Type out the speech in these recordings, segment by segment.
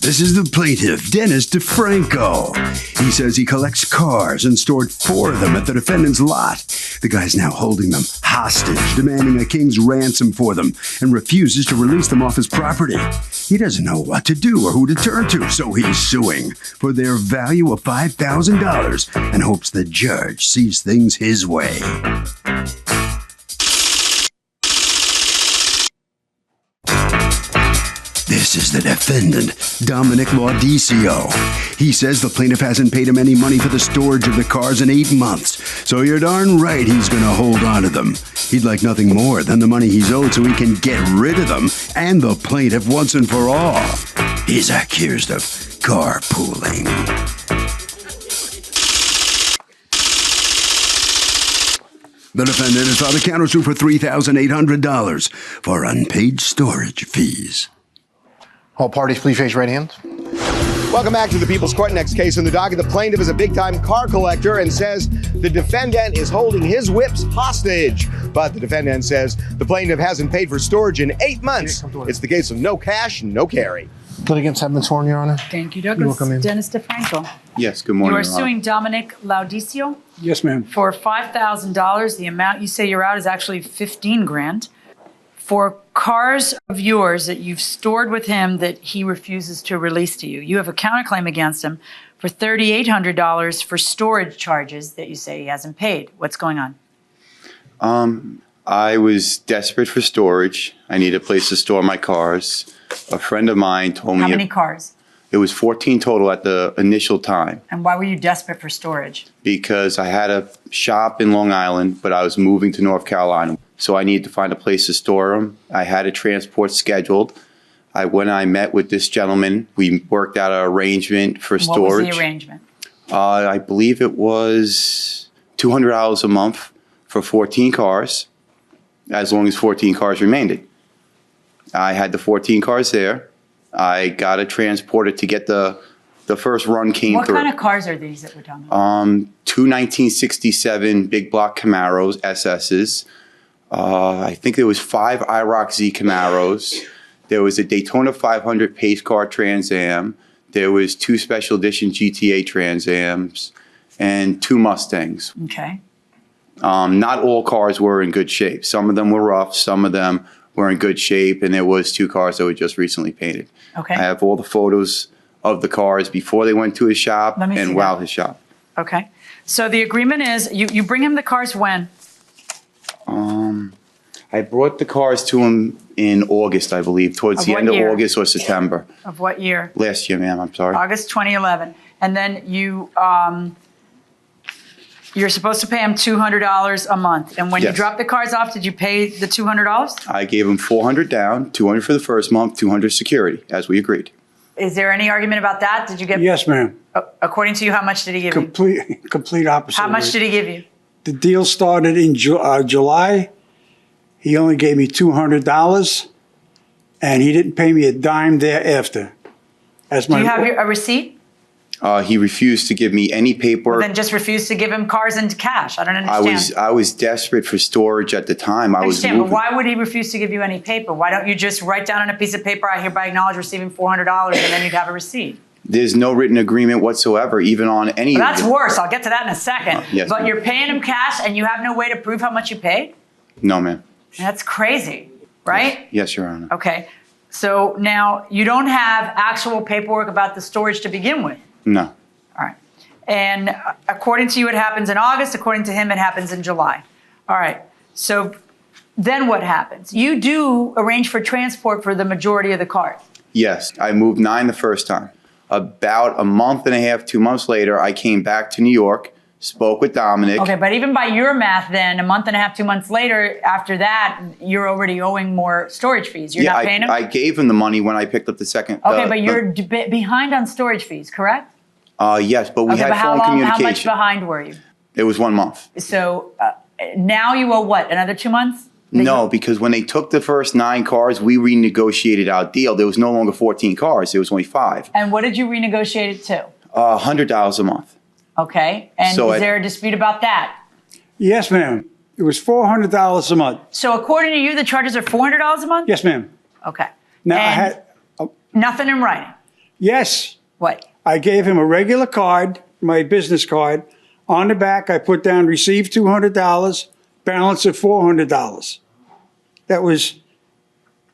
This is the plaintiff, Dennis DeFranco. He says he collects cars and stored 4 of them at the defendant's lot. The guy's now holding them hostage, demanding a king's ransom for them, and refuses to release them off his property. He doesn't know what to do or who to turn to, so he's suing for their value of $5,000 and hopes the judge sees things his way. This is the defendant, Dominic Laudicio. He says the plaintiff hasn't paid him any money for the storage of the cars in 8 months, so you're darn right he's going to hold on to them. He'd like nothing more than the money he's owed so he can get rid of them and the plaintiff once and for all. He's accused of carpooling. The defendant has filed a countersuit for $3,800 for unpaid storage fees. All parties, please raise your right hand. Welcome back to the People's Court. Next case in the docket. The plaintiff is a big-time car collector and says the defendant is holding his whips hostage. But the defendant says the plaintiff hasn't paid for storage in 8 months. It's the case of no cash, no carry. Litigants have been sworn, Your Honor. Thank you, Douglas. Welcome in. Dennis DeFranco. Yes, good morning. You are suing Dominic Laudicio? Yes, ma'am. For $5,000. The amount you say you're out is actually $15,000. For cars of yours that you've stored with him that he refuses to release to you. You have a counterclaim against him for $3,800 for storage charges that you say he hasn't paid. What's going on? I was desperate for storage. I needed a place to store my cars. A friend of mine told me— How many cars? It was 14 total at the initial time. And why were you desperate for storage? Because I had a shop in Long Island, but I was moving to North Carolina. So I needed to find a place to store them. I had a transport scheduled. When I met with this gentleman, we worked out an arrangement for storage. What was the arrangement? I believe it was $200 a month for 14 cars, as long as 14 cars remained. I had the 14 cars there. I got a transporter to get the first run came through. What kind of cars are these that we're talking about? 2 1967 big block Camaros, SS's. I think there was 5 IROC Z Camaros. There was a Daytona 500 pace car Trans Am. There was 2 special edition GTA Trans Ams and 2 Mustangs. Okay. Not all cars were in good shape. Some of them were rough. Some of them were in good shape. And there was 2 cars that were just recently painted. Okay. I have all the photos of the cars before they went to his shop and while his shop. Okay. So the agreement is you bring him the cars when? I brought the cars to him in August, I believe, towards the end of August or September. Of what year? Last year, ma'am, I'm sorry. August 2011. And then you're supposed to pay him $200 a month. And when you dropped the cars off, did you pay the $200? I gave him $400 down, $200 for the first month, $200 security, as we agreed. Is there any argument about that? Did you get? Yes, ma'am. According to you, how much did he give you? Complete opposite. How much did he give you? The deal started in July. He only gave me $200, and he didn't pay me a dime thereafter. Do you have a receipt? He refused to give me any paperwork. Then just refused to give him cars into cash. I don't understand. I was desperate for storage at the time. I understand, but why would he refuse to give you any paper? Why don't you just write down on a piece of paper, I hereby acknowledge receiving $400, and then you'd have a receipt? There's no written agreement whatsoever, even on any of That's worse. I'll get to that in a second. Yes, but you're paying him cash, and you have no way to prove how much you paid? No, ma'am. That's crazy, right? Yes, Your Honor. Okay. So now you don't have actual paperwork about the storage to begin with? No. All right. And according to you, it happens in August. According to him, it happens in July. All right. So then what happens? You do arrange for transport for the majority of the cars. Yes. I moved 9 the first time. About a month and a half, 2 months later, I came back to New York, spoke with Dominic. Okay, but even by your math then, a month and a half, 2 months later, after that, you're already owing more storage fees. You're not paying him? I gave him the money when I picked up the second. Okay, but you're behind on storage fees, correct? Yes, but we had phone communication. How much behind were you? It was 1 month. So now you owe what, another 2 months? No, because when they took the first 9 cars, we renegotiated our deal. There was no longer 14 cars. There was only 5. And what did you renegotiate it to? $100 a month. Okay. And is there a dispute about that? Yes, ma'am. It was $400 a month. So according to you, the charges are $400 a month? Yes, ma'am. Okay. Now, and nothing in writing? Yes. What? I gave him a regular card, my business card. On the back, I put down received $200, balance of $400.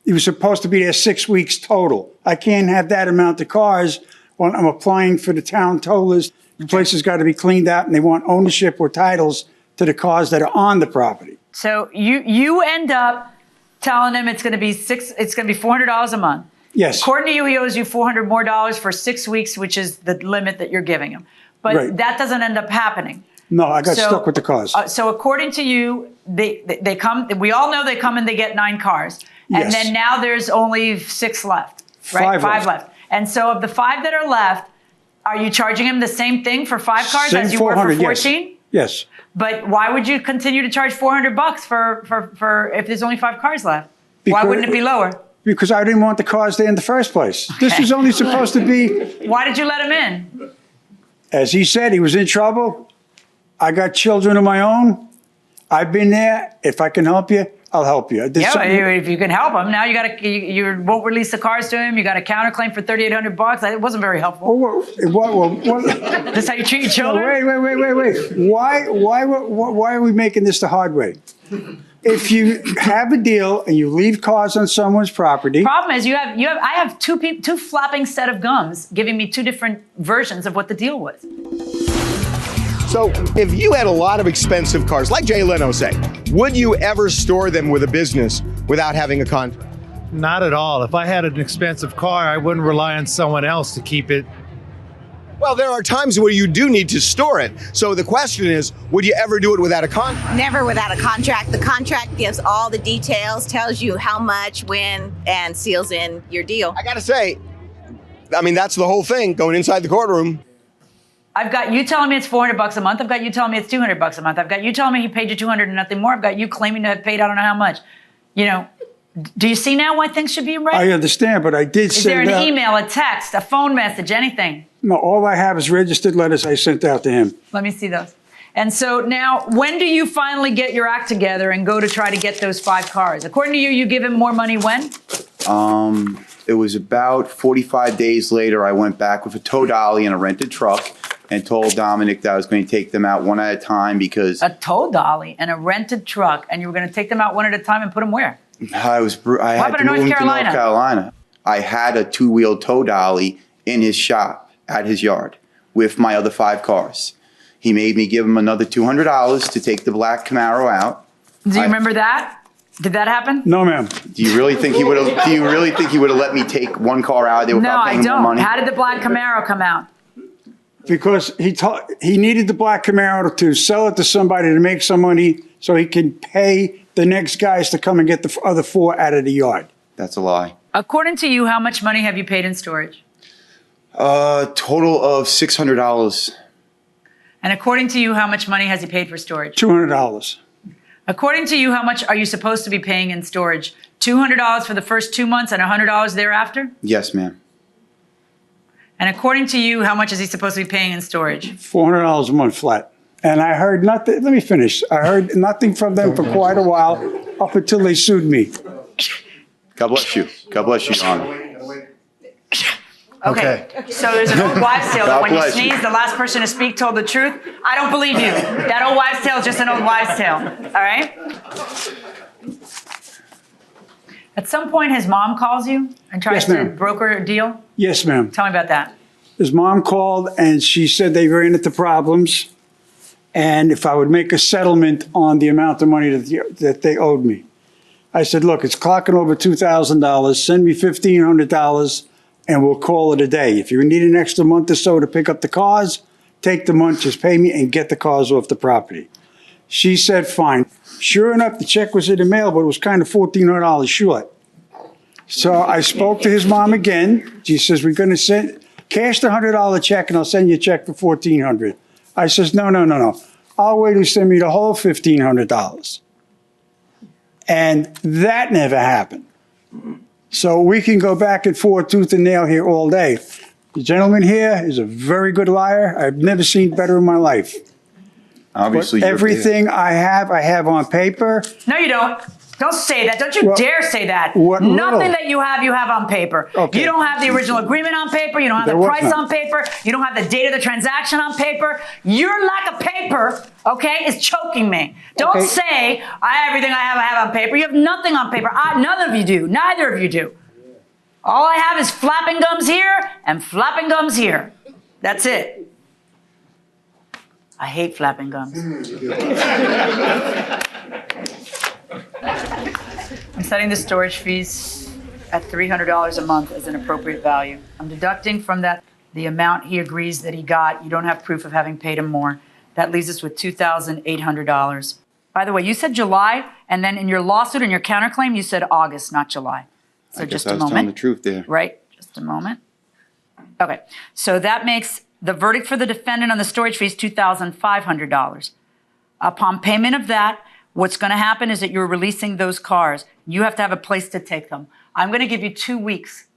He was supposed to be there 6 weeks total. I can't have that amount of cars when I'm applying for the town tollers. The place has got to be cleaned out, and they want ownership or titles to the cars that are on the property. So you end up telling him it's going to be $400 a month. Yes. According to you, he owes you $400 more for 6 weeks, which is the limit that you're giving him. But Right. that doesn't end up happening. No, I got stuck with the cars. So according to you, they come. We all know they come and they get 9 cars, and Yes. then now there's only 6 left, right? 5 left. And so of the 5 that are left, are you charging him the same thing for 5 cars Same as you were for 400, yes. 14? Yes. But why would you continue to charge $400 for if there's only 5 cars left? Why wouldn't it be lower? Because I didn't want the cars there in the first place. This was only supposed to be, Why did you let him in? as he said, he was in trouble. I got children of my own. I've been there. If I can help you, I'll help you. If you can help him, now you won't release the cars to him. You got a counterclaim for $3,800. It wasn't very helpful. What? This how you treat your children? Wait. Why are we making this the hard way? If you have a deal and you leave cars on someone's property. Problem is, I have two flapping set of gums giving me 2 different versions of what the deal was. So if you had a lot of expensive cars, like Jay Leno say, would you ever store them with a business without having a contract? Not at all. If I had an expensive car, I wouldn't rely on someone else to keep it. Well, there are times where you do need to store it. So the question is, would you ever do it without a contract? Never without a contract. The contract gives all the details, tells you how much, when, and seals in your deal. I got to say, I mean, that's the whole thing, going inside the courtroom. I've got you telling me it's $400 a month. I've got you telling me it's $200 a month. I've got you telling me he paid you $200 and nothing more. I've got you claiming to have paid I don't know how much. Do you see now why things should be right? I understand, but I did Is send there an out. email, a text, a phone message, anything? No, all I have is registered letters I sent out to him. Let me see those. And so now, when do you finally get your act together and go to try to get those 5 cars? According to you, you give him more money when? It was about 45 days later, I went back with a tow dolly and a rented truck and told Dominic that I was going to take them out one at a time because A tow dolly and a rented truck, and you were going to take them out one at a time and put them where? I had happened to in North move them to Carolina? North Carolina. I had a 2-wheel tow dolly in his shop at his yard with my other 5 cars. He made me give him another $200 to take the black Camaro out. Do you remember that? Did that happen? No, ma'am. Do you really think he would have? Do you really think he would have let me take one car out of there No, without I paying more don't. money? How did the black Camaro come out? Because he needed the black Camaro to sell it to somebody to make some money so he can pay the next guys to come and get the other 4 out of the yard. That's a lie. According to you, how much money have you paid in storage? Total of $600. And according to you, how much money has he paid for storage? $200. According to you, how much are you supposed to be paying in storage? $200 for the first 2 months and $100 thereafter? Yes, ma'am. And according to you, how much is he supposed to be paying in storage? $400 a month flat. And I heard nothing. Let me finish. I heard nothing from them for quite a while, up until they sued me. God bless you. God bless you, Your Honor. Okay. So there's an old wives' tale that God when you bless you. sneeze, the last person to speak told the truth. I don't believe you. That old wives' tale is just an old wives' tale. All right? At some point, his mom calls you and tries Yes, to ma'am. broker a deal. Yes, ma'am. Tell me about that. His mom called and she said they ran into problems. And if I would make a settlement on the amount of money that they owed me. I said, look, it's clocking over $2,000. Send me $1,500 and we'll call it a day. If you need an extra month or so to pick up the cars, take the month, just pay me and get the cars off the property. She said, fine. Sure enough, the check was in the mail, but it was kind of $1,400 short. So I spoke to his mom again. She says, we're going to cash the $100 check and I'll send you a check for $1,400. I says, no. I'll wait till you send me the whole $1,500. And that never happened. So we can go back and forth tooth and nail here all day. The gentleman here is a very good liar. I've never seen better in my life. Obviously, But everything I have on paper. No, you don't. Don't say that. Don't you dare say that. Nothing that you have on paper. Okay. You don't have the original agreement on paper. You don't have There the was price none. on paper. You don't have the date of the transaction on paper. Your lack of paper, okay, is choking me. Don't say, everything I have on paper. You have nothing on paper. None of you do. Neither of you do. All I have is flapping gums here and flapping gums here. That's it. I hate flapping gums. I'm setting the storage fees at $300 a month as an appropriate value. I'm deducting from that the amount he agrees that he got. You don't have proof of having paid him more. That leaves us with $2,800. By the way, you said July, and then in your lawsuit and your counterclaim, you said August, not July. So I just guess a I was telling the moment. truth there. Right, just a moment. Okay, so that makes the verdict for the defendant on the storage fee is $2,500. Upon payment of that, what's going to happen is that you're releasing those cars. You have to have a place to take them. I'm going to give you 2 weeks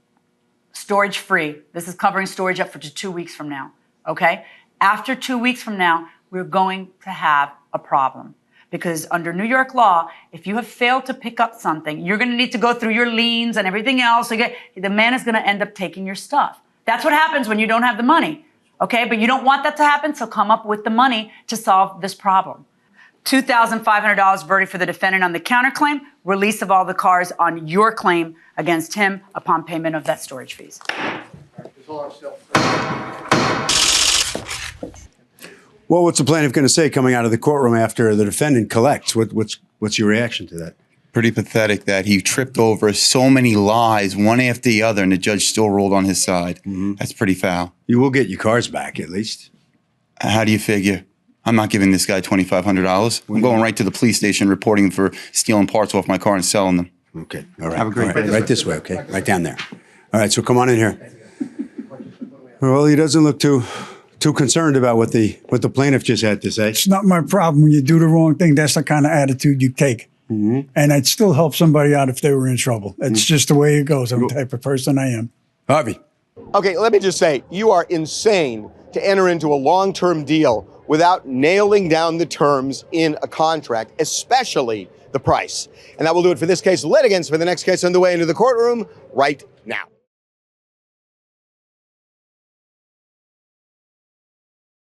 storage free. This is covering storage up for 2 weeks from now, okay? After 2 weeks from now, we're going to have a problem. Because under New York law, if you have failed to pick up something, you're going to need to go through your liens and everything else. The man is going to end up taking your stuff. That's what happens when you don't have the money, okay? But you don't want that to happen, so come up with the money to solve this problem. $2,500 verdict for the defendant on the counterclaim, release of all the cars on your claim against him upon payment of that storage fees. Well, what's the plaintiff going to say coming out of the courtroom after the defendant collects? What's your reaction to that? Pretty pathetic that he tripped over so many lies, one after the other, and the judge still ruled on his side. Mm-hmm. That's pretty foul. You will get your cars back, at least. How do you figure? I'm not giving this guy $2,500. I'm going right to the police station reporting him for stealing parts off my car and selling them. Okay, all right. Have a great day. Right this way, okay? Right down there. All right, so come on in here. Well, he doesn't look too concerned about what the plaintiff just had to say. It's not my problem. When you do the wrong thing, that's the kind of attitude you take. Mm-hmm. And I'd still help somebody out if they were in trouble. It's just the way it goes. I'm the type of person I am. Harvey. Okay, let me just say, you are insane to enter into a long-term deal without nailing down the terms in a contract, especially the price. And that will do it for this case. Litigants for the next case on the way into the courtroom right now.